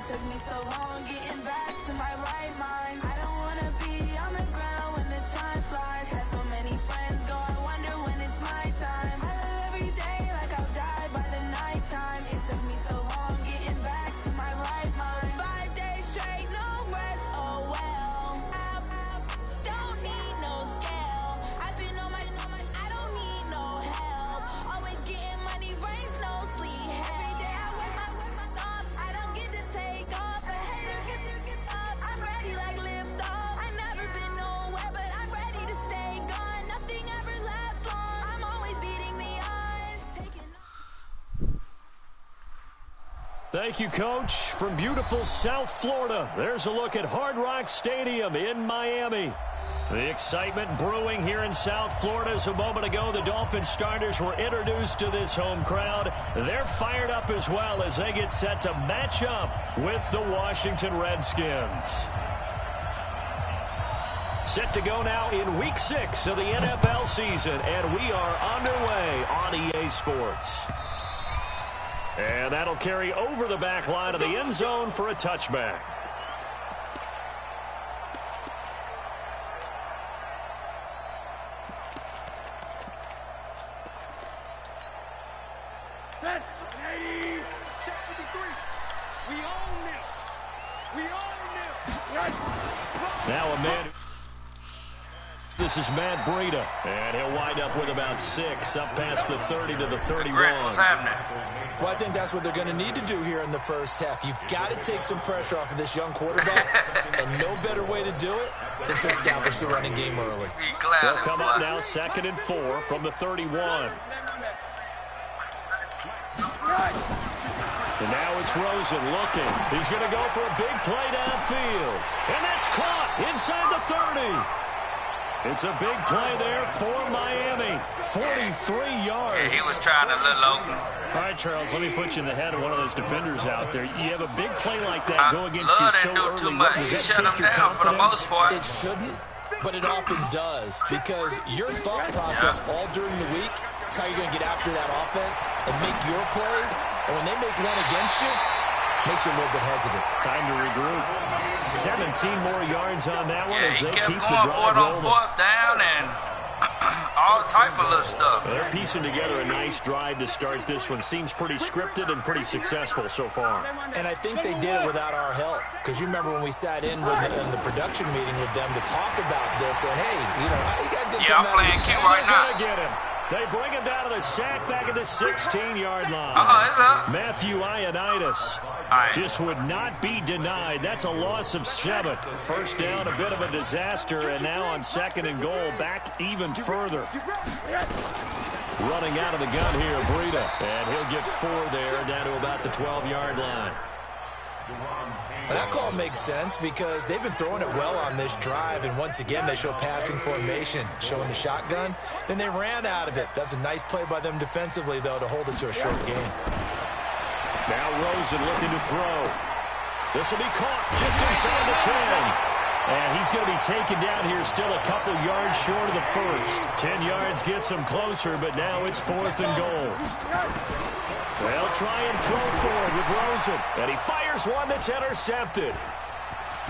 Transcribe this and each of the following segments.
took me so long getting back to my right mind. I don't wanna be on the ground when the time flies. Had so many friends go, I wonder when it's my time. I live every day like I'll die by the nighttime. It took me so long getting back to my right mind. 5 days straight, no rest, oh well. I don't need no scale. I've been on my, I don't need no help. Always getting money, rains, no sleep. Every day I work my thumb. I don't get to take off. A hater get up. I'm ready like lift off. I never been nowhere, but I'm ready to stay gone. Nothing ever lasts long. I'm always beating the odds. Thank you, Coach. From beautiful South Florida, there's a look at Hard Rock Stadium in Miami. The excitement brewing here in South Florida as a moment ago the Dolphins starters were introduced to this home crowd. They're fired up as well as they get set to match up with the Washington Redskins. Set to go now in Week 6 of the NFL season, and we are underway on EA Sports. And that'll carry over the back line of the end zone for a touchback. Now a man. This is Matt Breida, and he'll wind up with about 6 up past the 30 to the 31. What's happening? Well, I think that's what they're going to need to do here in the first half. You've got to take some pressure off of this young quarterback, and no better way to do it than to establish the running game early. They'll come up now 2nd and 4 from the 31. And now it's Rosen looking. He's going to go for a big play downfield. And that's caught inside the 30. It's a big play there for Miami. 43 yards. Yeah, he was trying a little open. All right, Charles, let me put you in the head of one of those defenders out there. You have a big play like that go against you so early. Too much. He shut him down for the most part. It shouldn't, but it often does, because your thought process all during the week is how you're going to get after that offense and make your plays. And when they make one against you, it makes you a little bit hesitant. Time to regroup. 17 more yards on that one as they keep the going for drive it on rolling. 4th down and all type of little stuff. They're piecing together a nice drive to start this one. Seems pretty scripted and pretty successful so far. And I think they did it without our help, because you remember when we sat in the production meeting with them to talk about this, and hey, you know, how you guys get I'm playing Q right now. They're gonna get him. They bring him down to the sack back at the 16-yard line. It's up. Matthew Ioannidis just would not be denied. That's a loss of 7. First down, a bit of a disaster, and now on 2nd and goal, back even further. Running out of the gun here, Breida, and he'll get 4 there, down to about the 12-yard line. Well, that call makes sense because they've been throwing it well on this drive, and once again they show passing formation, showing the shotgun. Then they ran out of it. That's a nice play by them defensively, though, to hold it to a short game. Now Rosen looking to throw. This will be caught just inside the 10. And he's going to be taken down here still a couple yards short of the first. 10 yards gets him closer, but now it's 4th and goal. They'll try and throw forward with Rosen. And he fires one that's intercepted.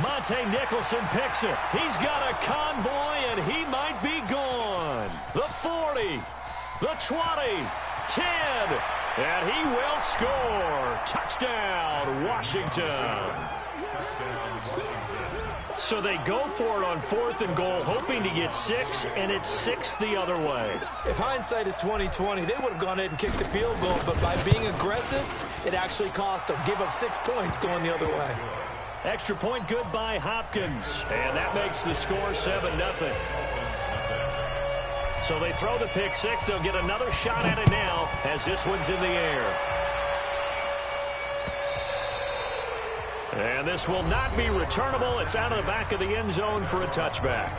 Monte Nicholson picks it. He's got a convoy, and he might be gone. The 40, the 20, 10, and he will score. Touchdown, Washington. So they go for it on 4th and goal, hoping to get 6, and it's 6 the other way. If hindsight is 20/20, they would have gone ahead and kicked the field goal, but by being aggressive, it actually cost them. Give up 6 points going the other way. Extra point good by Hopkins, and that makes the score 7-0. So they throw the pick 6. They'll get another shot at it now as this one's in the air. And this will not be returnable. It's out of the back of the end zone for a touchback.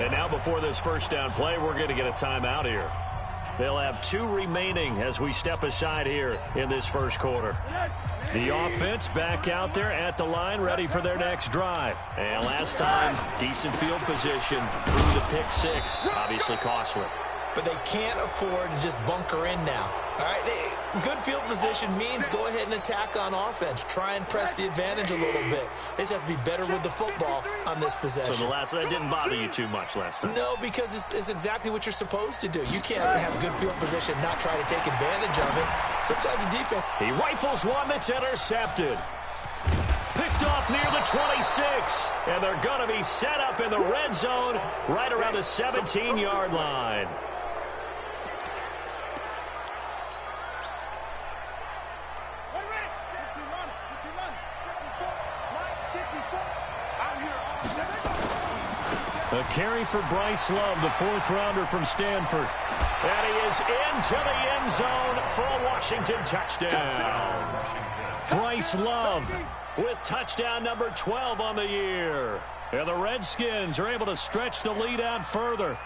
And now before this first down play, we're going to get a timeout here. They'll have 2 remaining as we step aside here in this first quarter. The offense back out there at the line, ready for their next drive. And last time, decent field position through the pick 6. Obviously costly. But they can't afford to just bunker in now. All right, Good field position means go ahead and attack on offense. Try and press the advantage a little bit. They just have to be better with the football on this possession. So the last one, that didn't bother you too much last time? No, because it's exactly what you're supposed to do. You can't have good field position, not try to take advantage of it. Sometimes the defense... He rifles one that's intercepted. Picked off near the 26. And they're going to be set up in the red zone right around the 17-yard line. A carry for Bryce Love, the fourth-rounder from Stanford. And he is into the end zone for a Washington touchdown. Bryce Love with touchdown number 12 on the year. And the Redskins are able to stretch the lead out further.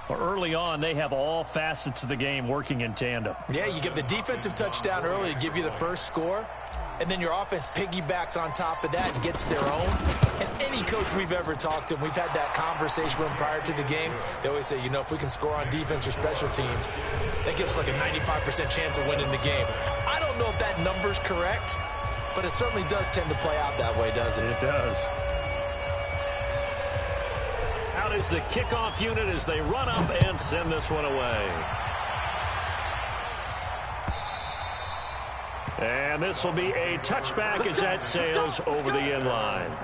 Early on, they have all facets of the game working in tandem. Yeah, you get the defensive touchdown early to give you the first score, and then your offense piggybacks on top of that and gets their own. And any coach we've ever talked to, we've had that conversation with them prior to the game. They always say, you know, if we can score on defense or special teams, that gives us like a 95% chance of winning the game. I don't know if that number's correct, but it certainly does tend to play out that way, doesn't it? It does. Out is the kickoff unit as they run up and send this one away. And this will be a touchback as that sails over the end line.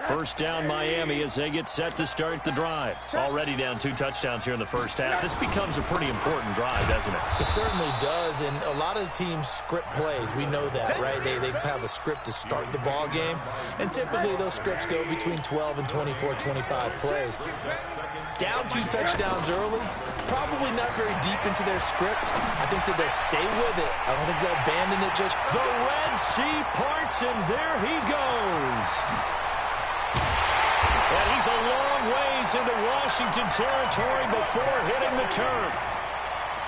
First down Miami as they get set to start the drive. Already down 2 touchdowns here in the first half. This becomes a pretty important drive, doesn't it? It certainly does, and a lot of the teams script plays. We know that, right? They have a script to start the ball game, and typically those scripts go between 12 and 24, 25 plays. Down 2 touchdowns early, probably not very deep into their script. I think that they'll stay with it. I don't think they'll abandon it just. The Red Sea parts, and there he goes. And he's a long ways into Washington territory before hitting the turf.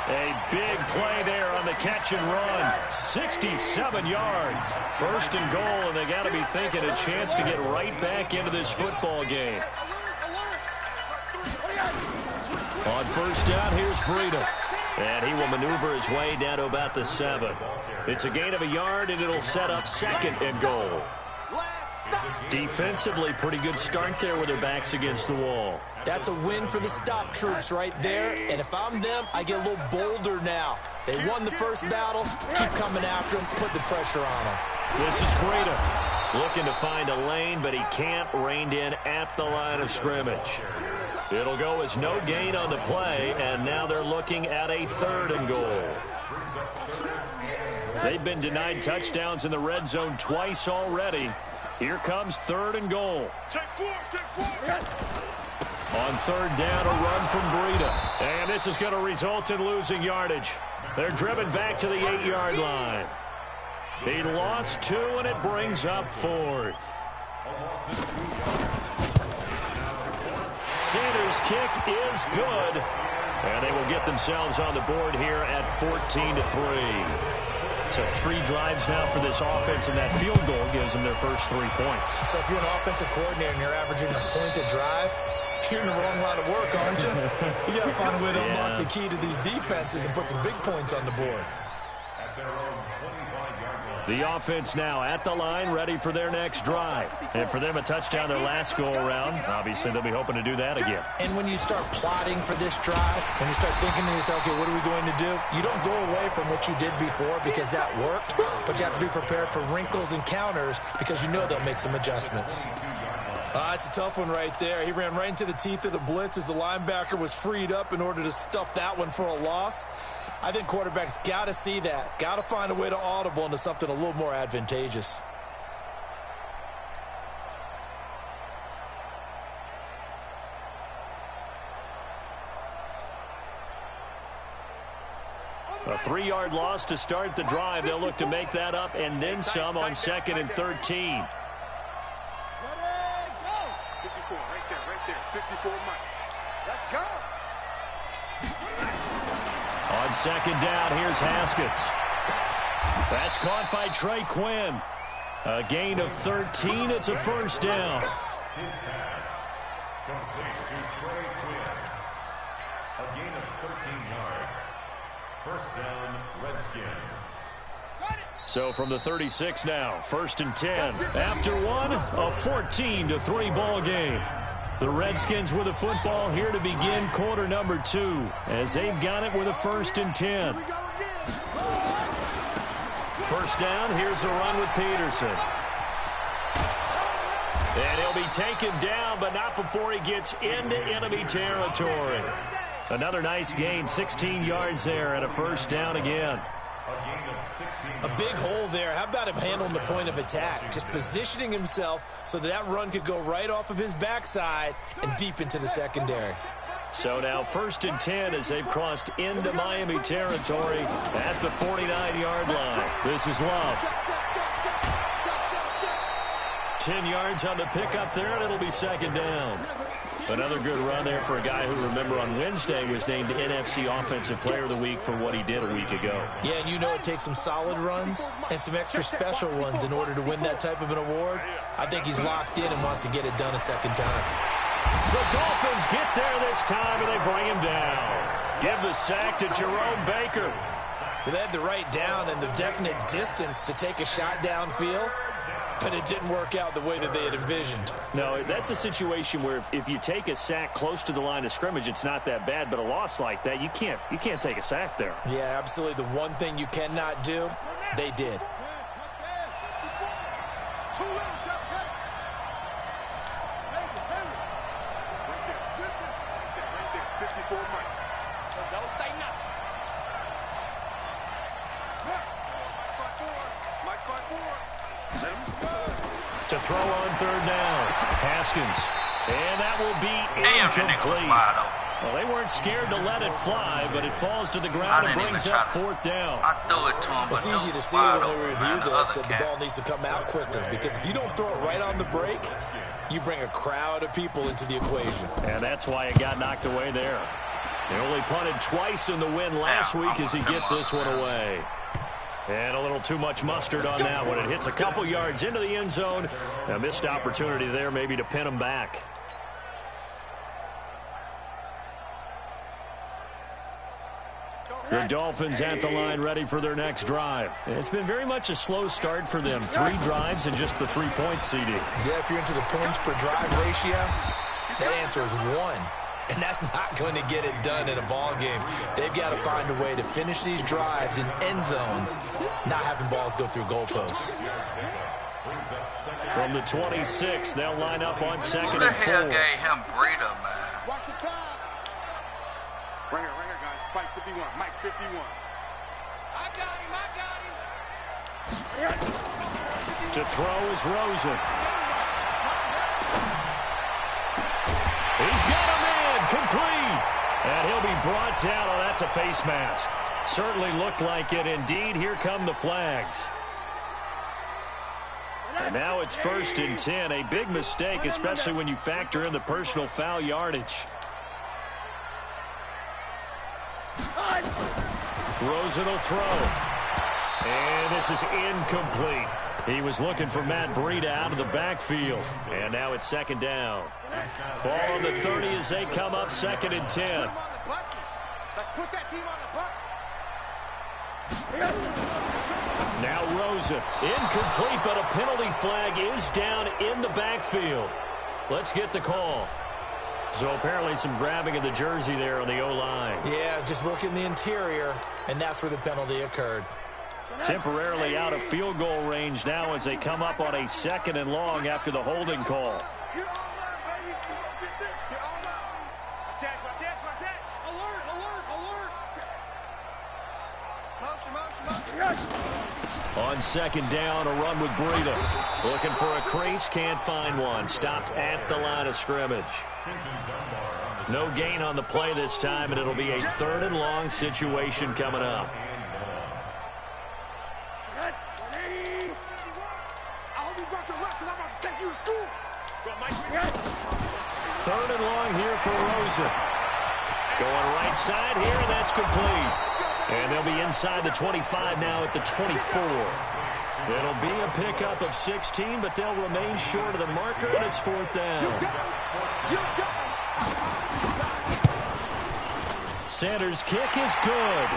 A big play there on the catch and run. 67 yards. First and goal, and they got to be thinking a chance to get right back into this football game. On first down, here's Breida. And he will maneuver his way down to about the 7. It's a gain of a yard, and it'll set up second and goal. Defensively, pretty good start there with their backs against the wall. That's a win for the stop troops right there. And if I'm them, I get a little bolder now. They won the first battle. Keep coming after them. Put the pressure on them. This is Breida looking to find a lane, but he can't. Reined in at the line of scrimmage. It'll go as no gain on the play, and now they're looking at a 3rd and goal. They've been denied touchdowns in the red zone twice already. Here comes 3rd and goal. On 3rd down, a run from Breida. And this is going to result in losing yardage. They're driven back to the 8-yard line. He lost 2, and it brings up 4th. Sanders' kick is good. And they will get themselves on the board here at 14-3. So 3 drives now for this offense, and that field goal gives them their first 3 points. So if you're an offensive coordinator and you're averaging a point a drive, you're in the wrong line of work, aren't you? You got to find a way to unlock the key to these defenses and put some big points on the board. The offense now at the line, ready for their next drive. And for them, a touchdown their last go-around. Obviously, they'll be hoping to do that again. And when you start plotting for this drive, when you start thinking to yourself, okay, what are we going to do? You don't go away from what you did before because that worked, but you have to be prepared for wrinkles and counters because you know they'll make some adjustments. It's a tough one right there. He ran right into the teeth of the blitz as the linebacker was freed up in order to stuff that one for a loss. I think quarterbacks got to see that. Got to find a way to audible into something a little more advantageous. A 3-yard loss to start the drive. They'll look to make that up and then some on 2nd and 13. 54, right there. 54 Mike. Let's go. On 2nd down, here's Haskins. That's caught by Trey Quinn. A gain of 13. It's a first down. 13 yards. First down, Redskins. So from the 36 now, 1st and 10. After one, a 14-3 ball game. The Redskins with the football here to begin quarter number 2, as they've got it with a 1st and 10. First down, here's a run with Peterson. And he'll be taken down, but not before he gets into enemy territory. Another nice gain, 16 yards there, and a first down again. A big hole there. How about him handling the point of attack? Just positioning himself so that run could go right off of his backside and deep into the secondary. So now 1st and 10 as they've crossed into Miami territory at the 49-yard line. This is Love. 10 yards on the pickup there, and it'll be 2nd down. Another good run there for a guy who, remember, on Wednesday was named NFC Offensive Player of the Week for what he did a week ago. Yeah, and you know it takes some solid runs and some extra special ones in order to win that type of an award. I think he's locked in and wants to get it done a second time. The Dolphins get there this time, and they bring him down. Give the sack to Jerome Baker. They had the right down and the definite distance to take a shot downfield, but it didn't work out the way that they had envisioned. No, that's a situation where if you take a sack close to the line of scrimmage, it's not that bad, but a loss like that, you can't take a sack there. Yeah, absolutely. The one thing you cannot do, they did. To throw on 3rd down. Haskins. And that will be incomplete. Well, they weren't scared to let it fly, but it falls to the ground and brings up 4th down. I threw it to him, but it's easy to see when we review this that the ball needs to come out quicker, because if you don't throw it right on the break, you bring a crowd of people into the equation. And that's why it got knocked away there. They only punted twice in the win last week as he gets this one away. And a little too much mustard on that one. It hits a couple yards into the end zone. A missed opportunity there maybe to pin him back. The Dolphins at the line ready for their next drive. It's been very much a slow start for them. 3 drives and just the 3 points, CD. Yeah, if you're into the points per drive ratio, that answer is 1. And that's not going to get it done in a ball game. They've got to find a way to finish these drives in end zones, not having balls go through goalposts. From the 26, they'll line up on 2nd and 4. Who the hell gave him breather, man? Watch the pass. Right here, guys. Mike 51. Mike 51. I got him. To throw is Rosen. He's got him in, complete. And he'll be brought down. Oh, that's a face mask. Certainly looked like it. Indeed, here come the flags. And now it's 1st and 10. A big mistake, especially when you factor in the personal foul yardage. Rosen will throw. And this is incomplete. He was looking for Matt Breida out of the backfield. And now it's 2nd down. Ball on the 30 as they come up 2nd and 10. Let's put that team on the bus. Now Rosen. Incomplete, but a penalty flag is down in the backfield. Let's get the call. So apparently some grabbing of the jersey there on the O-line. Yeah, just look in the interior, and that's where the penalty occurred. Temporarily out of field goal range now as they come up on a 2nd and long after the holding call. On 2nd down, a run with Breida. Looking for a crease, can't find one. Stopped at the line of scrimmage. No gain on the play this time, and it'll be a 3rd and long situation coming up. Third and long here for Rosen. Going right side here, and that's complete. And they'll be inside the 25 now at the 24. It'll be a pickup of 16, but they'll remain short of the marker, and it's 4th down. Sanders' kick is good.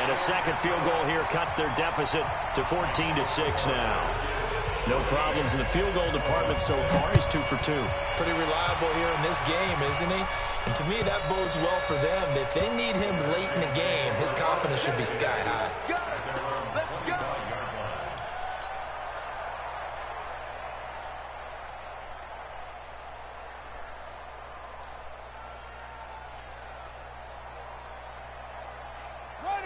And a second field goal here cuts their deficit to 14-6 now. No problems in the field goal department so far. He's 2 for 2. Pretty reliable here in this game, isn't he? And to me, that bodes well for them. If they need him late in the game, his confidence should be sky high.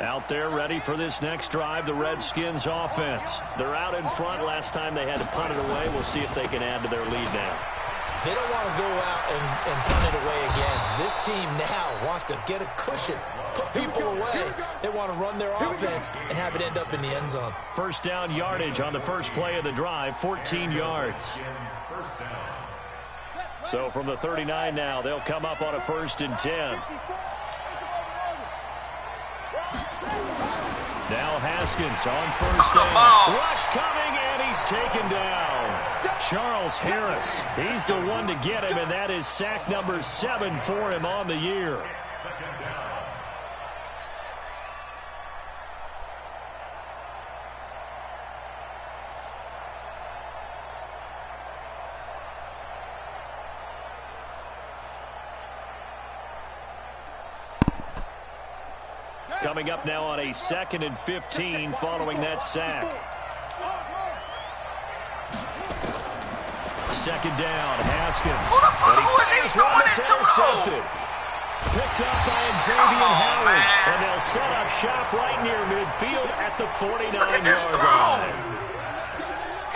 Out there ready for this next drive, the Redskins offense. They're out in front. Last time they had to punt it away. We'll see if they can add to their lead now. They don't want to go out and punt it away again. This team now wants to get a cushion, put people away. They want to run their offense and have it end up in the end zone. First down yardage on the first play of the drive, 14 yards. So from the 39 now, they'll come up on a 1st and 10. Now Haskins on 1st down. Rush coming, and he's taken down. Charles Harris, he's the one to get him, and that is sack number 7 for him on the year. Coming up now on a 2nd and 15 following that sack. 2nd down, Haskins. Who is he throwing it to? Picked up by Xavier Howard. And they'll set up shop right near midfield at the 49-yard line.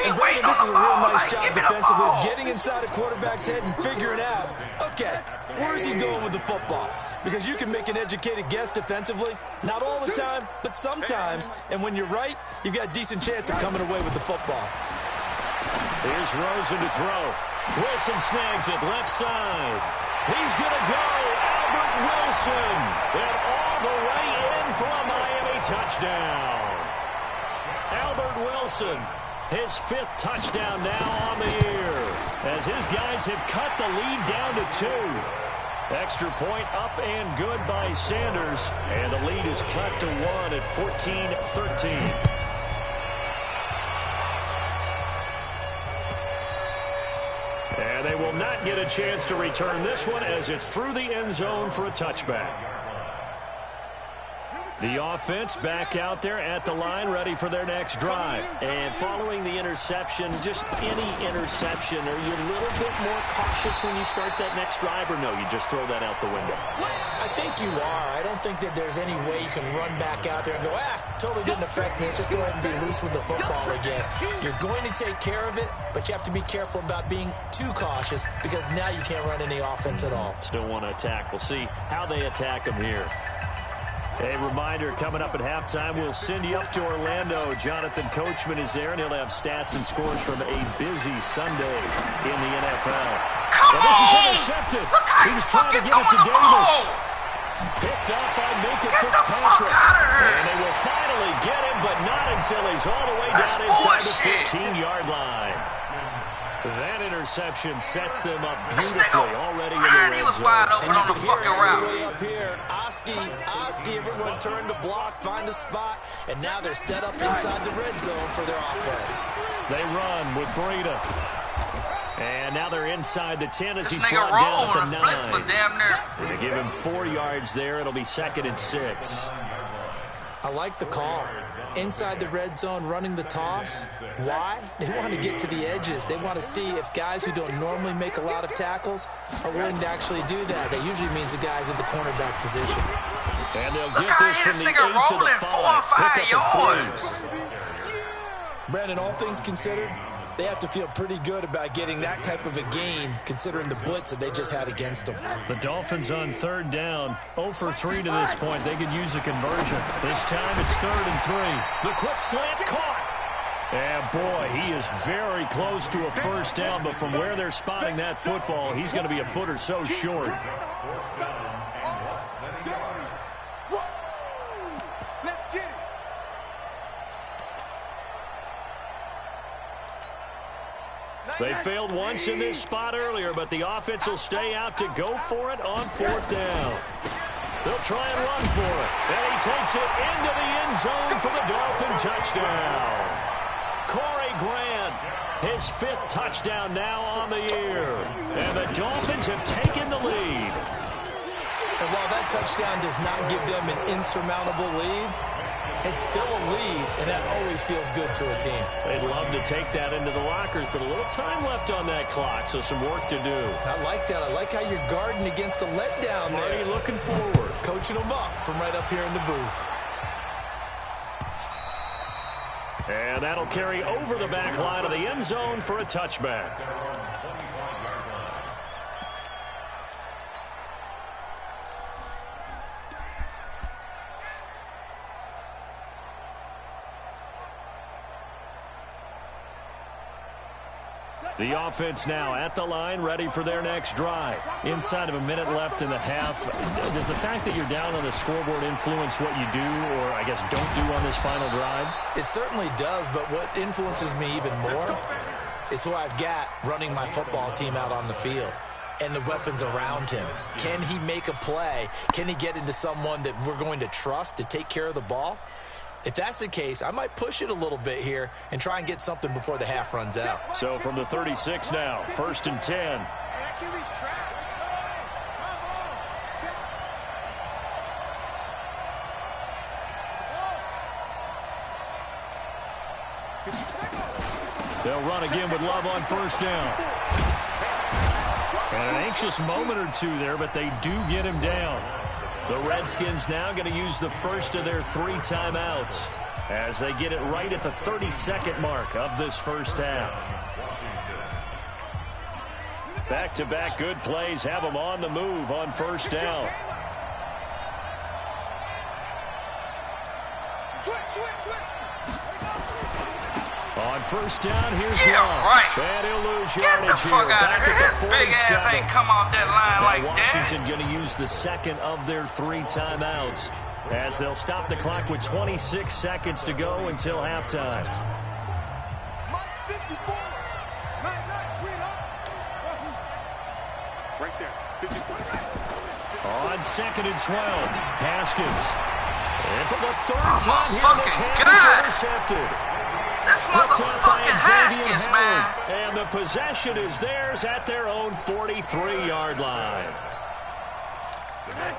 And Brandon, this is a real nice job defensively of getting inside a quarterback's head and figuring out, okay, where's he going with the football? Because you can make an educated guess defensively. Not all the time, but sometimes. And when you're right, you've got a decent chance of coming away with the football. Here's Rosen to throw. Wilson snags it left side. He's going to go. Albert Wilson. And all the way in for a Miami touchdown. Albert Wilson, his 5th touchdown now on the year, as his guys have cut the lead down to 2. Extra point up and good by Sanders. And the lead is cut to 1 at 14-13. And they will not get a chance to return this one as it's through the end zone for a touchback. The offense back out there at the line, ready for their next drive. And following the interception, just any interception, are you a little bit more cautious when you start that next drive, or no, you just throw that out the window? I think you are. I don't think that there's any way you can run back out there and go, totally didn't affect me. Let's just go ahead and be loose with the football again. You're going to take care of it, but you have to be careful about being too cautious because now you can't run any offense at all. Still want to attack. We'll see how they attack them here. A reminder, coming up at halftime, we'll send you up to Orlando. Jonathan Coachman is there, and he'll have stats and scores from a busy Sunday in the NFL. Come this is on! intercepted. Look how He he's was trying to fucking give it to throwing the Davis. ball! Picked up by Minka Get the Fitzpatrick. fuck out of here! And they will finally get him, but not until he's all the way That's down inside bullshit. the 15-yard line. That interception sets them up This beautifully nigga already in the ran, red he was zone. wide open And on you the can hear fucking it all route. the way up here. Oski, everyone turned to block, find a spot, and now they're set up inside the red zone for their offense. They run with Breida. And now they're inside the 10 as This he's nigga brought down roll at on the a flip 9. for damn near. They give him 4 yards there. It'll be 2nd and 6. I like the call. Inside the red zone, running the toss. Why? They want to get to the edges. They want to see if guys who don't normally make a lot of tackles are willing to actually do that. That usually means the guys at the cornerback position. And they'll Look get how this this from the 8 nigga to the rolling 4 or 5. 5 Pick up a yards. 3. Brandon, all things considered, they have to feel pretty good about getting that type of a gain, considering the blitz that they just had against them. The Dolphins on 3rd down. 0 for 3 to this point. They could use a conversion. This time it's 3rd and 3. The quick slant caught. And boy, he is very close to a first down, but from where they're spotting that football, he's going to be a foot or so short. Let's get it. They failed once in this spot earlier, but the offense will stay out to go for it on 4th down. They'll try and run for it. And he takes it into the end zone for the Dolphin touchdown. Corey Grant, his 5th touchdown now on the year. And the Dolphins have taken the lead. And while that touchdown does not give them an insurmountable lead, it's still a lead, and that always feels good to a team. They'd love to take that into the lockers, but a little time left on that clock, so some work to do. I like that. I like how you're guarding against a letdown there. Marty looking forward. Coaching them up from right up here in the booth. And that'll carry over the back line of the end zone for a touchback. The offense now at the line, ready for their next drive. Inside of a minute left in the half, does the fact that you're down on the scoreboard influence what you do, or I guess don't do on this final drive? It certainly does, but what influences me even more is who I've got running my football team out on the field and the weapons around him. Can he make a play? Can he get into someone that we're going to trust to take care of the ball? If that's the case, I might push it a little bit here and try and get something before the half runs out. So from the 36 now, 1st and 10. They'll run again with Love on 1st down. And an anxious moment or two there, but they do get him down. The Redskins now going to use the first of their 3 timeouts as they get it right at the 32nd mark of this first half. Back-to-back good plays have them on the move on 1st down. On 1st down, here's Love. Right. And he'll lose Get yardage the fuck here. out of here. His big ass ain't come off that line Now like Washington that. going to use the second of their 3 timeouts as they'll stop the clock with 26 seconds to go until halftime. Right there. 54. On 2nd and 12, Haskins. And for the 3rd time here, fucking this half God. is intercepted. This motherfucking Haskins, man. And the possession is theirs at their own 43-yard line.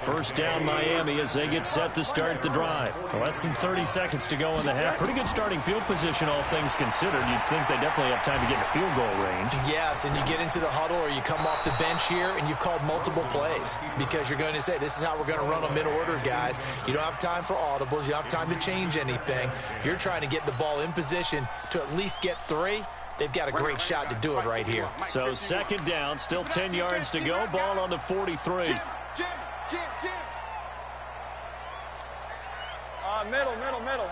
1st down Miami as they get set to start the drive. Less than 30 seconds to go in the half. Pretty good starting field position, all things considered. You'd think they definitely have time to get in field goal range. Yes, and you get into the huddle or you come off the bench here and you've called multiple plays because you're going to say, this is how we're going to run them in order, guys. You don't have time for audibles. You don't have time to change anything. You're trying to get the ball in position to at least get 3. They've got a great shot to do it right here. So 2nd down, still 10 yards to go. Ball on the 43. Middle.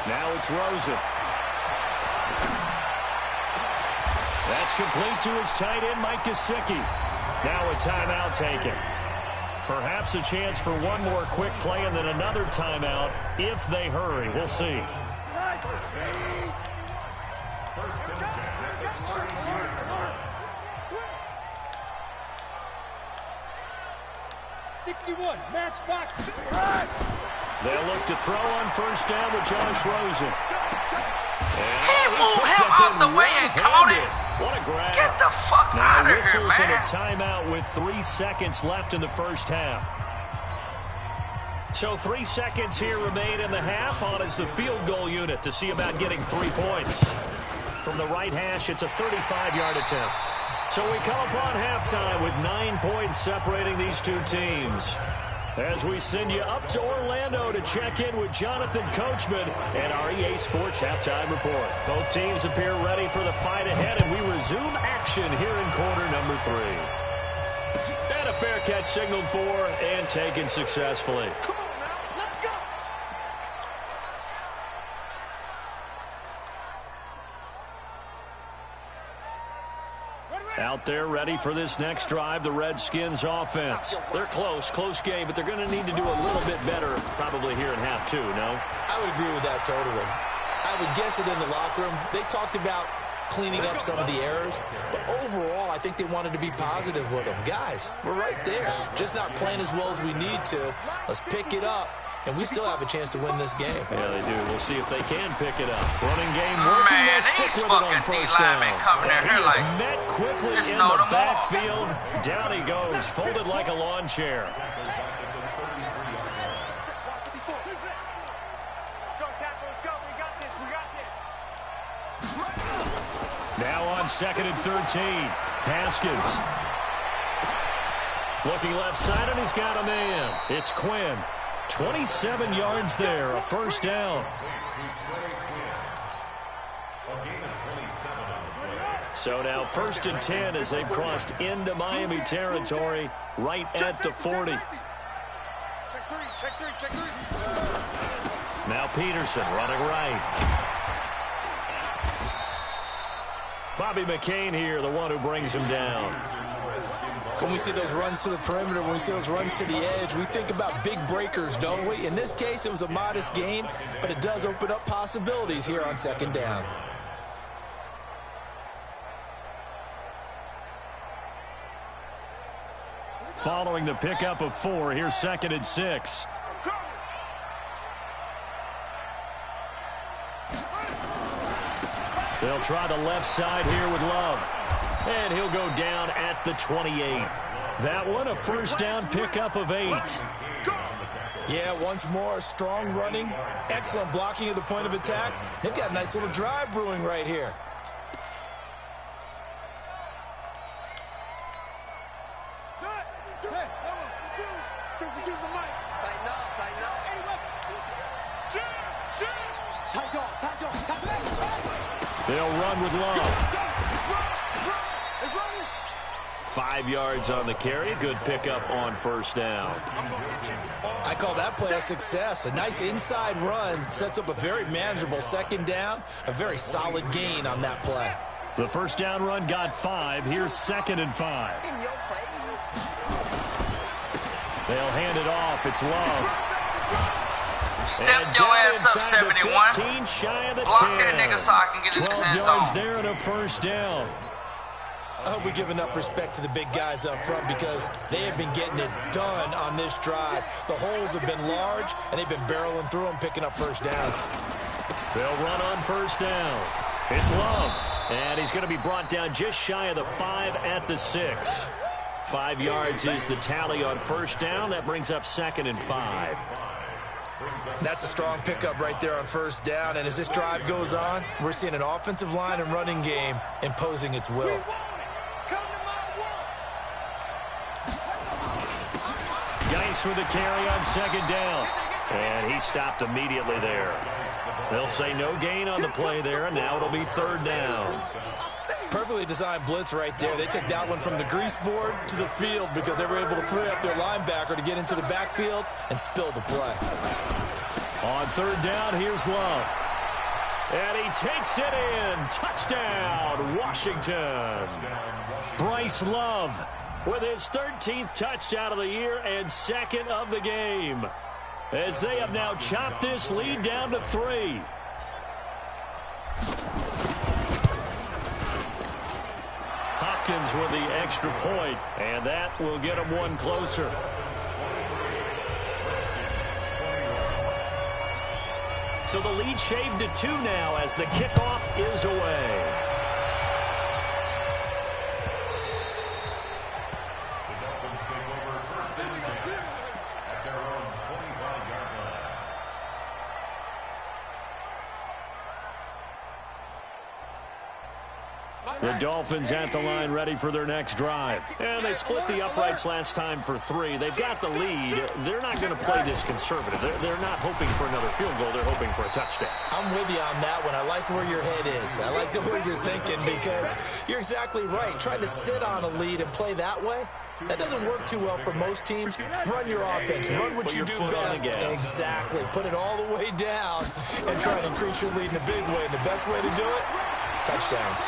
Now it's Rosen. That's complete to his tight end, Mike Gesicki. Now a timeout taken. Perhaps a chance for one more quick play and then another timeout if they hurry. We'll see. 61, matchbox. They'll look to throw on 1st down with Josh Rosen. He moved him out the way and caught it. What a grab. Get the fuck Now out of here, whistles and a man. timeout with 3 seconds left in the first half. So 3 seconds here remain in the half. On is the field goal unit to see about getting 3 points. From the right hash, it's a 35-yard attempt. So we come upon halftime with 9 points separating these two teams. As we send you up to Orlando to check in with Jonathan Coachman and our EA Sports Halftime Report. Both teams appear ready for the fight ahead, and we resume action here in quarter number 3. And a fair catch signaled for and taken successfully. Out there ready for this next drive, the Redskins offense. They're close game, but they're going to need to do a little bit better probably here in half 2, no? I would agree with that totally. I would guess it in the locker room. They talked about cleaning up some of the errors. But overall, I think they wanted to be positive with them. Guys, we're right there. Just not playing as well as we need to. Let's pick it up, and we still have a chance to win this game. Yeah, they do. We'll see if they can pick it up. Running game working. Man, They'll stick these with it on fucking first down. D-linemen coming in And here he is like, met quickly just in know the them all. backfield. Down he goes, folded like a lawn chair. Now on 2nd and 13. Haskins. Looking left side, and he's got a man. It's Quinn. 27 yards there, a first down. So now 1st and 10 as they've crossed into Miami territory right at the 40. Check three. Now Peterson running right. Bobby McCain here, the one who brings him down. When we see those runs to the perimeter, when we see those runs to the edge, we think about big breakers, don't we? In this case, it was a modest gain, but it does open up possibilities here on 2nd down. Following the pickup of 4, here's 2nd and 6. They'll try the left side here with Love. And he'll go down at the 28. That one, a first down pickup of 8. Yeah, once more, strong running, excellent blocking at the point of attack. They've got a nice little drive brewing right here. They'll run with Love. 5 yards on the carry. Good pickup on first down. I call that play a success. A nice inside run sets up a very manageable 2nd down. A very solid gain on that play. The first down run got 5. Here's 2nd and 5. In your face. They'll hand it off. It's Love. Step your ass up, 71. 15, shy of the Block 10. that nigga so I can get in the 12 end yards zone. there and a first down. I hope we give enough respect to the big guys up front because they have been getting it done on this drive. The holes have been large, and they've been barreling through them, picking up first downs. They'll run on first down. It's Love. And he's going to be brought down just shy of the 5 at the 6. 5 yards is the tally on first down. That brings up 2nd and 5. That's a strong pickup right there on first down. And as this drive goes on, we're seeing an offensive line and running game imposing its will. Geis with the carry on 2nd down. And he stopped immediately there. They'll say no gain on the play there, and now it'll be 3rd down. Perfectly designed blitz right there. They took that one from the grease board to the field because they were able to free up their linebacker to get into the backfield and spill the play. On 3rd down, here's Love. And he takes it in. Touchdown, Washington. Bryce Love with his 13th touchdown of the year and 2nd of the game, as they have now chopped this lead down to 3. Hopkins with the extra point, and that will get him one closer. So the lead shaved to 2 now as the kickoff is away. The Dolphins at the line ready for their next drive. And they split the uprights last time for 3. They've got the lead. They're not going to play this conservative. They're not hoping for another field goal. They're hoping for a touchdown. I'm with you on that one. I like where your head is. I like the way you're thinking because you're exactly right. Trying to sit on a lead and play that way, that doesn't work too well for most teams. Run your offense. Run what you do best. Exactly. Put it all the way down and try to increase your lead in a big way. And the best way to do it, touchdowns.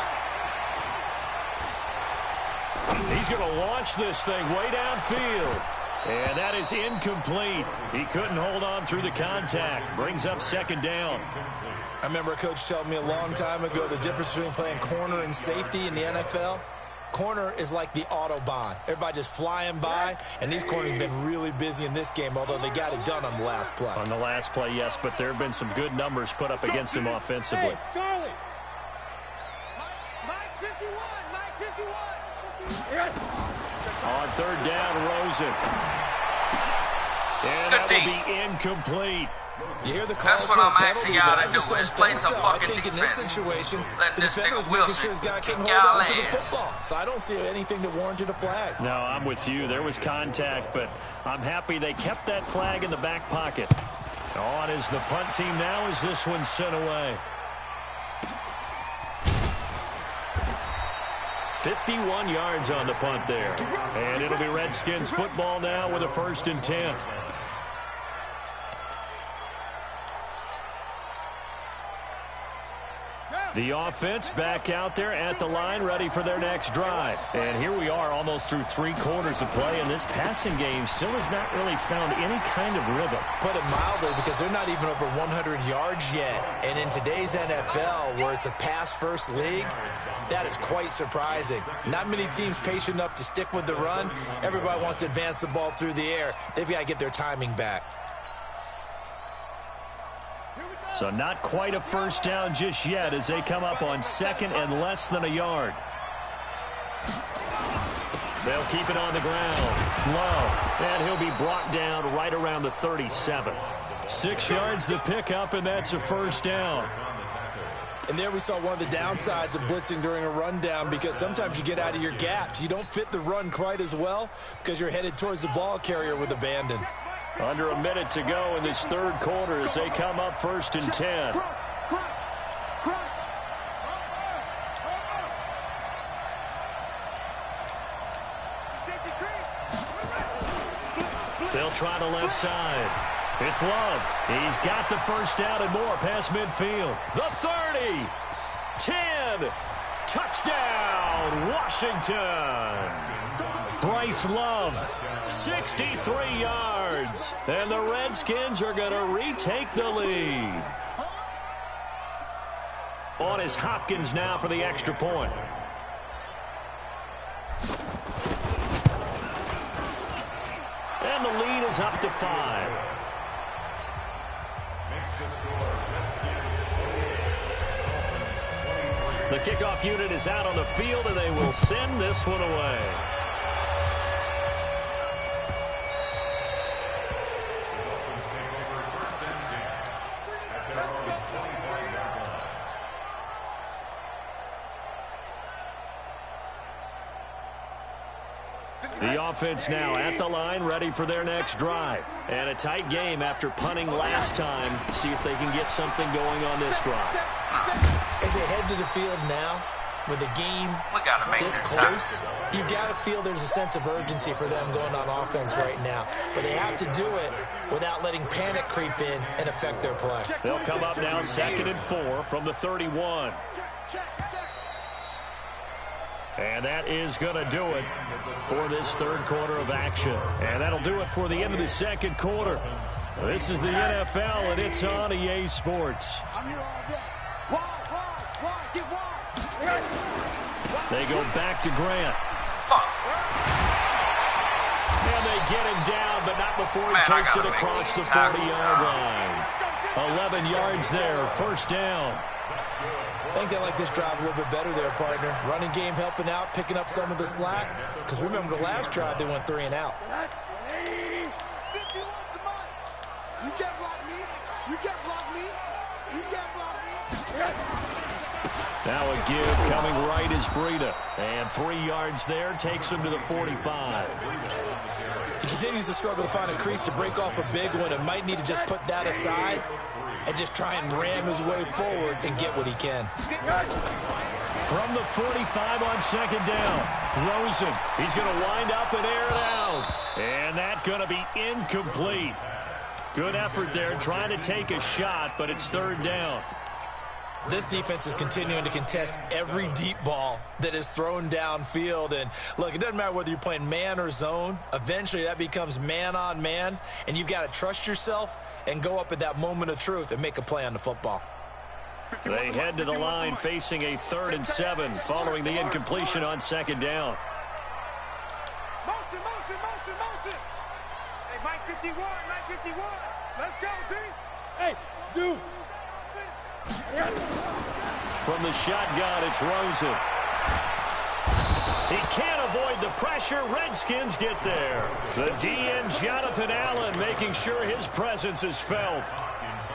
He's going to launch this thing way downfield. And that is incomplete. He couldn't hold on through the contact. Brings up second down. I remember a coach telling me a long time ago the difference between playing corner and safety in the NFL. Corner is like the Autobahn. Everybody just flying by, and these corners have been really busy in this game, although they got it done on the last play. On the last play, yes, but there have been some good numbers put up against him offensively. Hey, Charlie. Mike 51, Mike 51. On third down, Rosen. And Good that D. will be incomplete. You hear the calls That's what for a I'm asking penalty, y'all but to I just do, don't is think play some so. fucking I think in this defense. situation, Let the this defender nigga was making Wilson sure his guy kick couldn't y'all hold on to the ass. football. So I don't see anything that warranted a flag. No, I'm with you. There was contact, but I'm happy they kept that flag in the back pocket. On is the punt team now as this one's sent away. 51 yards on the punt there. And it'll be Redskins football now with a 1st and 10. The offense back out there at the line, ready for their next drive. And here we are almost through 3 quarters of play, and this passing game still has not really found any kind of rhythm. Put it mildly, because they're not even over 100 yards yet. And in today's NFL, where it's a pass-first league, that is quite surprising. Not many teams patient enough to stick with the run. Everybody wants to advance the ball through the air. They've got to get their timing back. So not quite a first down just yet as they come up on 2nd and less than a yard. They'll keep it on the ground. Love. And he'll be brought down right around the 37. 6 yards the pickup, and that's a first down. And there we saw one of the downsides of blitzing during a rundown, because sometimes you get out of your gaps. You don't fit the run quite as well because you're headed towards the ball carrier with abandon. Under a minute to go in this 3rd quarter as they come up 1st and 10. They'll try the left side. It's Love. He's got the first down and more past midfield. The 30. 10. Touchdown, Washington. Bryce Love. 63 yards. And the Redskins are going to retake the lead. On is Hopkins now for the extra point. And the lead is up to 5. The kickoff unit is out on the field, and they will send this one away. The offense now at the line, ready for their next drive. And a tight game after punting last time. See if they can get something going on this drive. As they head to the field now, with the game this close, you've got to feel there's a sense of urgency for them going on offense right now. But they have to do it without letting panic creep in and affect their play. They'll come up now 2nd and 4 from the 31. And that is going to do it for this 3rd quarter of action. And that'll do it for the end of the 2nd quarter. This is the NFL, and it's on EA Sports. I'm here all day. Wide, get wide. They go back to Grant. And they get him down, but not before he takes it across the 40-yard line. 11 yards there, 1st down. I think they like this drive a little bit better there, partner. Running game helping out, picking up some of the slack. Because remember the last drive, they went 3 and out. You can't block me. You can't block me. You can't block me. Now a give coming right is Breida. And 3 yards there takes him to the 45. He continues to struggle to find a crease to break off a big one, and might need to just put that aside and just try and ram his way forward and get what he can. From the 45 on 2nd down, Rosen. He's going to wind up and air it out. And that's going to be incomplete. Good effort there trying to take a shot, but it's 3rd down. This defense is continuing to contest every deep ball that is thrown downfield. And, look, it doesn't matter whether you're playing man or zone. Eventually, that becomes man-on-man, and you've got to trust yourself and go up at that moment of truth and make a play on the football. They head to the line facing a 3rd and 7 following the incompletion on 2nd down. Motion, motion, motion, motion. Hey, Mike 51, Mike 51. Let's go, D. Hey, dude. From the shotgun, it's Rosen. He can't avoid the pressure. Redskins get there. The DN, Jonathan Allen, making sure his presence is felt.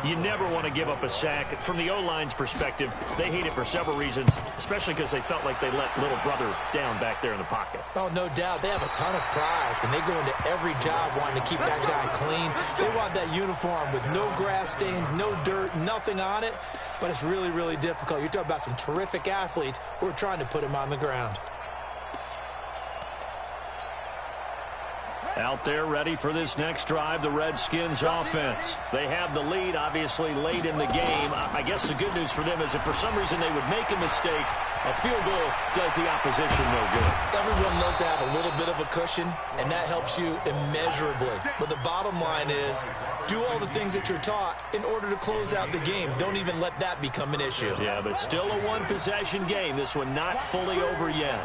You never want to give up a sack. From the O-line's perspective, they hate it for several reasons, especially because they felt like they let little brother down back there in the pocket. Oh, no doubt. They have a ton of pride, and they go into every job wanting to keep that guy clean. They want that uniform with no grass stains, no dirt, nothing on it. But it's really, really difficult. You're talking about some terrific athletes who are trying to put him on the ground. Out there ready for this next drive, the Redskins offense. They have the lead, obviously, late in the game. I guess the good news for them is if for some reason they would make a mistake, a field goal does the opposition no good. Everyone knows to have a little bit of a cushion, and that helps you immeasurably. But the bottom line is, do all the things that you're taught in order to close out the game. Don't even let that become an issue. Yeah, but still a one-possession game. This one not fully over yet.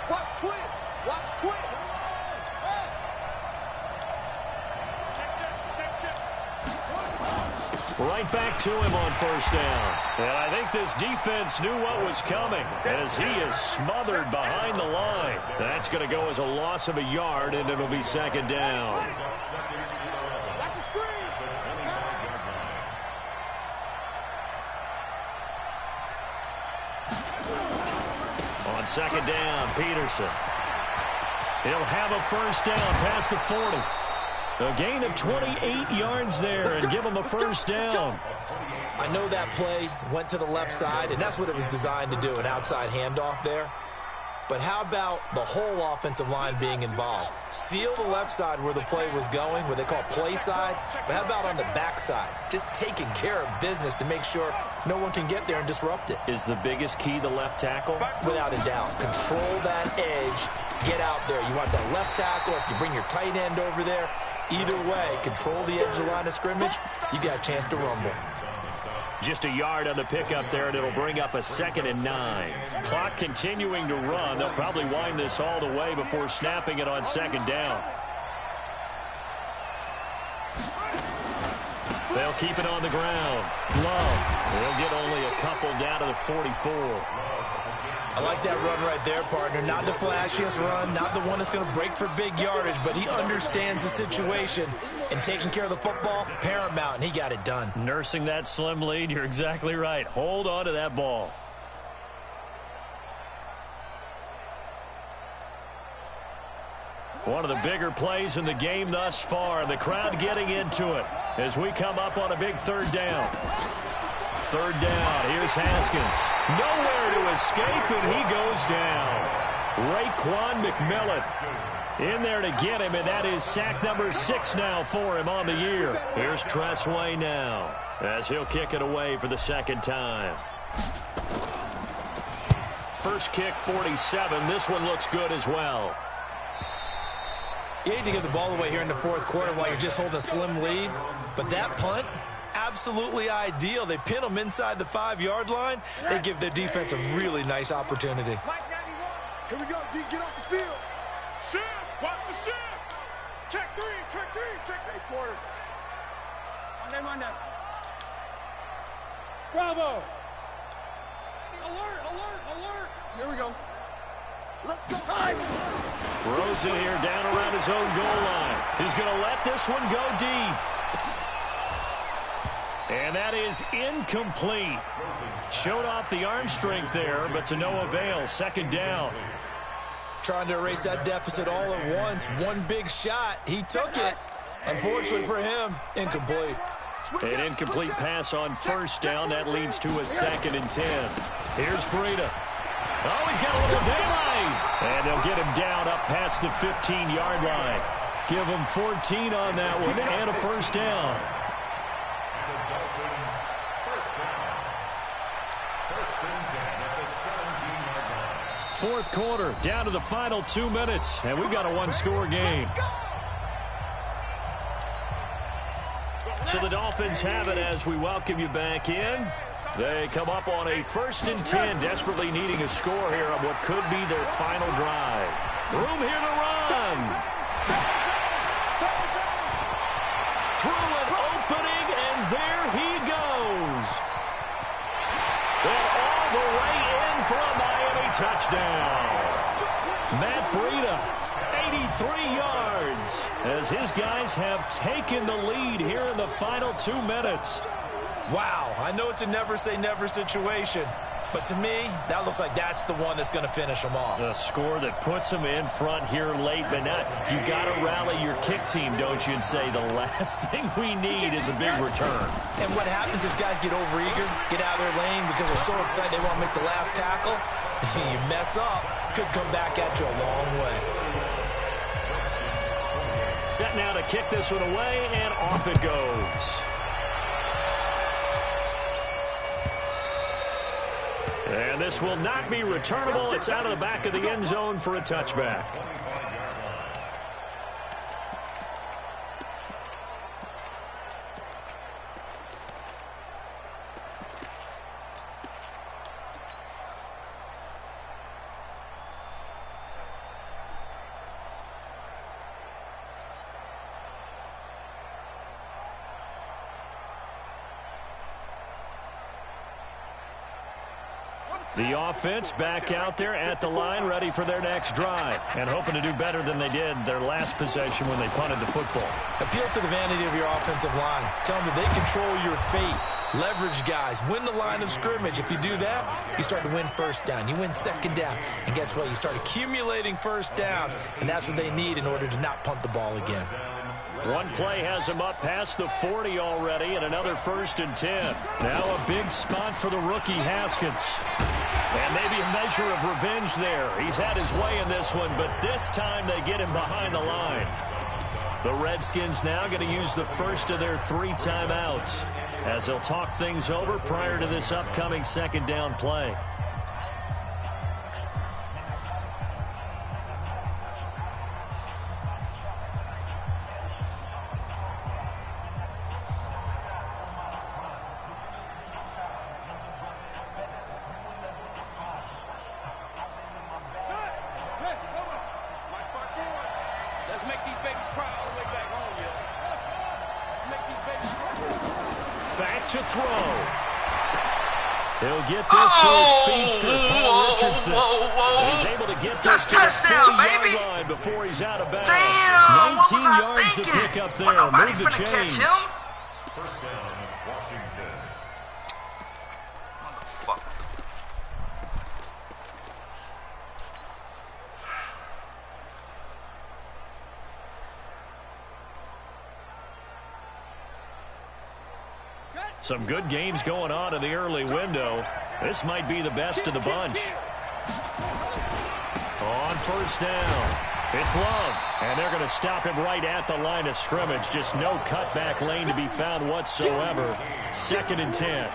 Watch twins. Watch twins. Right back to him on 1st down. And I think this defense knew what was coming as he is smothered behind the line. That's going to go as a loss of a yard, and it'll be 2nd down. Watch the screen. On 2nd down, Peterson. He'll have a 1st down past the 40. A gain of 28 yards there and give him a 1st down. I know that play went to the left side, and that's what it was designed to do, an outside handoff there. But how about the whole offensive line being involved? Seal the left side where the play was going, where they call play side. But how about on the back side? Just taking care of business to make sure no one can get there and disrupt it. Is the biggest key the left tackle? Without a doubt. Control that edge. Get out there. You want that left tackle. If you bring your tight end over there, either way, control the edge of the line of scrimmage. You got a chance to rumble. Just a yard on the pickup there, and it'll bring up a 2nd and 9. Clock continuing to run. They'll probably wind this all the way before snapping it on 2nd down. They'll keep it on the ground. Love. They'll get only a couple down to the 44. I like that run right there, partner. Not the flashiest run, not the one that's going to break for big yardage, but he understands the situation, and taking care of the football, paramount, and he got it done. Nursing that slim lead, you're exactly right. Hold on to that ball. One of the bigger plays in the game thus far. The crowd getting into it as we come up on a big 3rd down. 3rd down. Here's Haskins. Nowhere to escape, and he goes down. Raekwon McMillan in there to get him, and that is sack number 6 now for him on the year. Here's Tressway now as he'll kick it away for the 2nd time. First kick, 47. This one looks good as well. You hate to give the ball away here in the 4th quarter while you're just holding a slim lead, but that punt, absolutely ideal. They pin them inside the 5-yard line. They give their defense a really nice opportunity. Here we go, D. Get off the field. Shift. Watch the shift. Check 3. Check 3. Check 3. Quarter. Monday. Bravo. Alert. Alert. Alert. Here we go. Let's go. Rosen here down around his own goal line. He's going to let this one go deep. And that is incomplete. Showed off the arm strength there, but to no avail. 2nd down. Trying to erase that deficit all at once. One big shot. He took it. Unfortunately for him, incomplete. An incomplete pass on 1st down. That leads to a 2nd and 10. Here's Breida. Oh, he's got a little daylight. And they'll get him down up past the 15-yard line. Give him 14 on that one and a 1st down. fourth quarter, down to the final 2 minutes, and we've got a one-score game. So the Dolphins have it as we welcome you back in. They come up on a 1st and 10, desperately needing a score here on what could be their final drive. Room here to run. Through an opening, and there he goes. And all the way in for a Miami touchdown. Matt Breida, 83 yards, as his guys have taken the lead here in the final 2 minutes. Wow, I know it's a never-say-never situation, but to me, that looks like that's the one that's going to finish them off. The score that puts them in front here late, but not. You got to rally your kick team, don't you, and say the last thing we need is a big return. And what happens is guys get overeager, get out of their lane because they're so excited they want to make the last tackle. You mess up, could come back at you a long way. Set now to kick this one away, and off it goes. And this will not be returnable. It's out of the back of the end zone for a touchback. The offense back out there at the line, ready for their next drive, and hoping to do better than they did their last possession when they punted the football. Appeal to the vanity of your offensive line. Tell them that they control your fate. Leverage guys. Win the line of scrimmage. If you do that, you start to win first down. You win second down. And guess what? You start accumulating first downs, and that's what they need in order to not punt the ball again. One play has him up past the 40 already, and another 1st and 10. Now a big spot for the rookie Haskins. And maybe a measure of revenge there. He's had his way in this one, but this time they get him behind the line. The Redskins now going to use the first of their 3 timeouts as they'll talk things over prior to this upcoming second down play. To throw. He'll get this to his speedster, Paul Richardson. He's able to get this to the 40-yard line before he's out of bounds. 19 yards to pick up there. Move the chains. First down, Washington. Motherfucker. Some good games going on in the early window. This might be the best of the bunch. On first down, it's Love. And they're going to stop him right at the line of scrimmage. Just no cutback lane to be found whatsoever. 2nd and 10.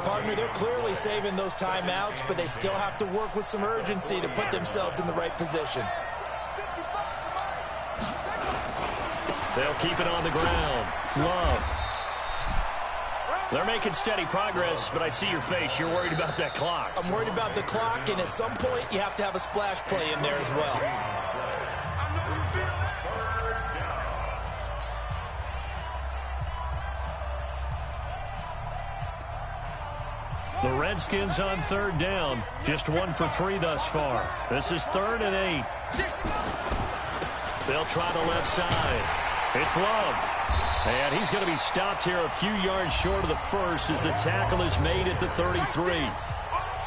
Partner, they're clearly saving those timeouts, but they still have to work with some urgency to put themselves in the right position. They'll keep it on the ground. Love. They're making steady progress, but I see your face. You're worried about that clock. I'm worried about the clock, and at some point, you have to have a splash play in there as well. The Redskins on 3rd down. Just 1 for 3 thus far. This is 3rd and 8. They'll try the left side. It's Love. And he's going to be stopped here a few yards short of the first as the tackle is made at the 33.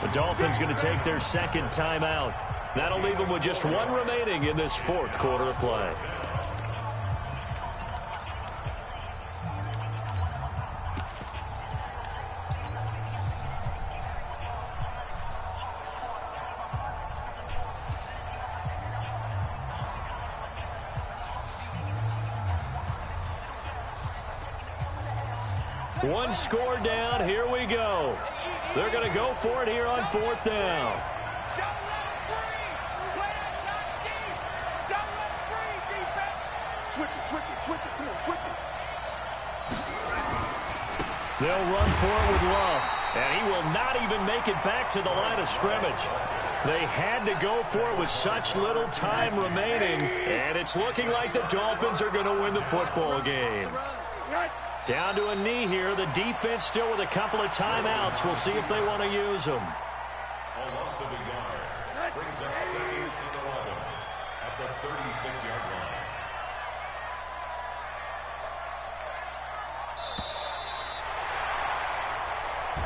The Dolphins going to take their 2nd timeout. That'll leave them with just 1 remaining in this 4th quarter of play. One score down. Here we go. They're going to go for it here on 4th down. Switch it. Come on, switch it. They'll run for it with Love, and he will not even make it back to the line of scrimmage. They had to go for it with such little time remaining, and it's looking like the Dolphins are going to win the football game. Down to a knee here. The defense still with a couple of timeouts. We'll see if they want to use them. A loss of a yard. Brings up 2nd and 11 at the 36-yard line.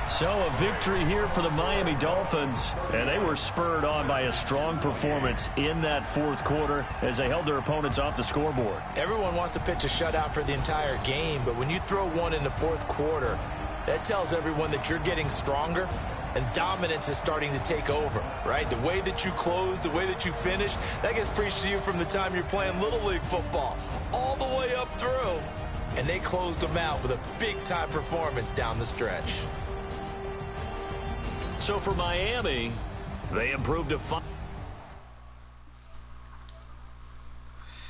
So a victory here for the Miami Dolphins, and they were spurred on by a strong performance in that fourth quarter as they held their opponents off the scoreboard. Everyone wants to pitch a shutout for the entire game, but when you throw one in the fourth quarter, that tells everyone that you're getting stronger and dominance is starting to take over, right? The way that you close, the way that you finish, that gets preached to you from the time you're playing Little League football all the way up through. And they closed them out with a big-time performance down the stretch. So for Miami, they improved to 5.